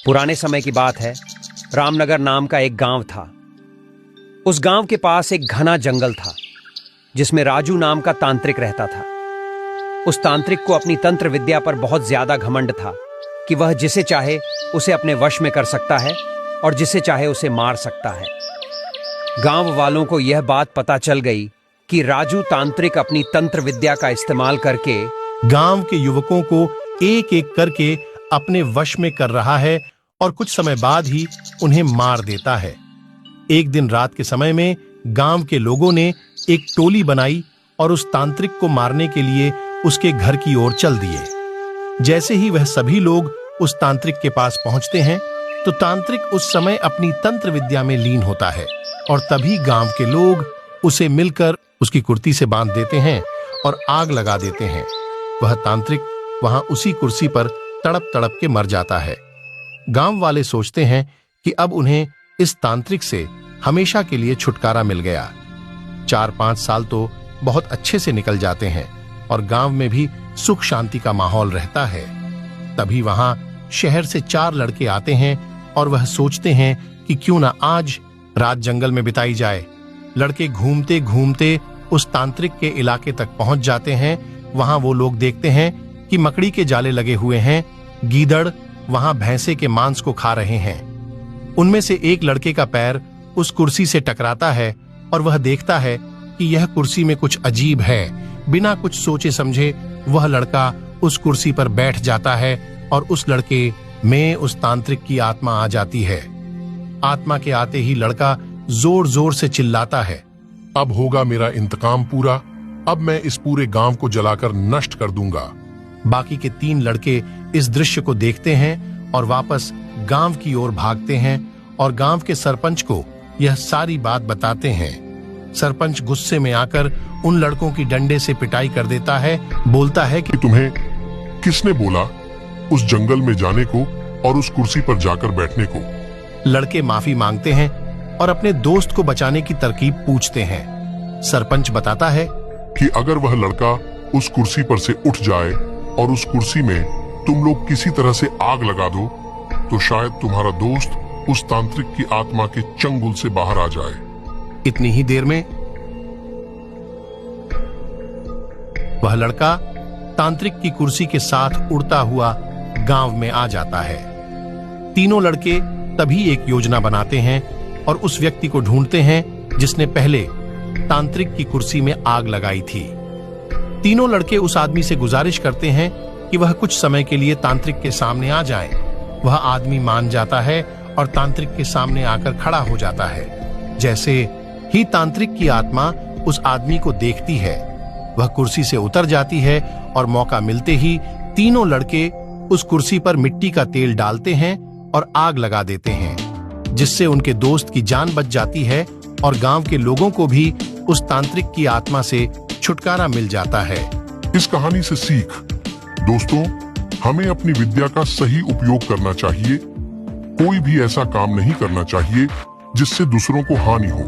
पुराने समय की बात है। रामनगर नाम का एक गांव था। उस गांव के पास एक घना जंगल था जिसमें राजू नाम का तांत्रिक रहता था। उस तांत्रिक को अपनी तंत्र विद्या पर बहुत ज्यादा घमंड था कि वह जिसे चाहे उसे अपने वश में कर सकता है और जिसे चाहे उसे मार सकता है। गांव वालों को यह बात पता चल गई कि राजू तांत्रिक अपनी तंत्र विद्या का इस्तेमाल करके गांव के युवकों को एक एक करके अपने वश में कर रहा है और कुछ समय बाद ही उन्हें मार देता है। एक दिन रात के समय में गांव के लोगों ने एक टोली बनाई और उस तांत्रिक को मारने के लिए उसके घर की ओर चल दिए। जैसे ही वह सभी लोग उस तांत्रिक के पास पहुंचते हैं तो तांत्रिक उस समय अपनी तंत्र विद्या में लीन होता है और तभी गांव के लोग उसे मिलकर उसकी कुर्ती से बांध देते हैं और आग लगा देते हैं। वह तांत्रिक वहां उसी कुर्सी पर तड़प तड़प के मर जाता है। गांव वाले सोचते हैं कि अब उन्हें इस तांत्रिक से हमेशा के लिए छुटकारा मिल गया। 4-5 साल तो बहुत अच्छे से निकल जाते हैं और गांव में भी सुख शांति का माहौल रहता है। तभी वहां शहर से 4 लड़के आते हैं और वह सोचते हैं कि क्यों ना आज रात जंगल में बिताई जाए। लड़के घूमते घूमते उस तांत्रिक के इलाके तक पहुंच जाते हैं। वहां वो लोग देखते हैं कि मकड़ी के जाले लगे हुए हैं। गीदड़ वहां भैंसे के मांस को खा रहे हैं। उनमें से एक लड़के का पैर उस कुर्सी से टकराता है और वह देखता है कि यह कुर्सी में कुछ अजीब है। बिना कुछ सोचे समझे वह लड़का उस कुर्सी पर बैठ जाता है और उस लड़के में उस तांत्रिक की आत्मा आ जाती है। आत्मा के आते ही लड़का जोर जोर से चिल्लाता है, अब होगा मेरा इंतकाम पूरा। अब मैं इस पूरे गांव को जलाकर नष्ट कर दूंगा। बाकी के 3 लड़के इस दृश्य को देखते हैं और वापस गांव की ओर भागते हैं और गांव के सरपंच को यह सारी बात बताते हैं। सरपंच गुस्से में आकर उन लड़कों की डंडे से पिटाई कर देता है। बोलता है कि तुम्हें किसने बोला उस जंगल में जाने को और उस कुर्सी पर जाकर बैठने को? लड़के माफी मांगते हैं और अपने दोस्त को बचाने की तरकीब पूछते हैं। सरपंच बताता है कि अगर वह लड़का उस कुर्सी पर से उठ जाए और उस कुर्सी में तुम लोग किसी तरह से आग लगा दो तो शायद तुम्हारा दोस्त उस तांत्रिक की आत्मा के चंगुल से बाहर आ जाए। इतनी ही देर में वह लड़का तांत्रिक की कुर्सी के साथ उड़ता हुआ गांव में आ जाता है। तीनों लड़के तभी एक योजना बनाते हैं और उस व्यक्ति को ढूंढते हैं जिसने पहले तांत्रिक की कुर्सी में आग लगाई थी। तीनों लड़के उस आदमी से गुजारिश करते हैं कि वह कुछ समय के लिए तांत्रिक के सामने आ जाए। वह आदमी मान जाता है और तांत्रिक के सामने आकर खड़ा हो जाता है। जैसे ही तांत्रिक की आत्मा उस आदमी को देखती है वह कुर्सी से उतर जाती है और मौका मिलते ही तीनों लड़के उस कुर्सी पर मिट्टी का तेल डालते हैं और आग लगा देते हैं, जिससे उनके दोस्त की जान बच जाती है और गांव के लोगों को भी उस तांत्रिक की आत्मा से छुटकारा मिल जाता है। इस कहानी से सीख, दोस्तों, हमें अपनी विद्या का सही उपयोग करना चाहिए। कोई भी ऐसा काम नहीं करना चाहिए जिससे दूसरों को हानि हो।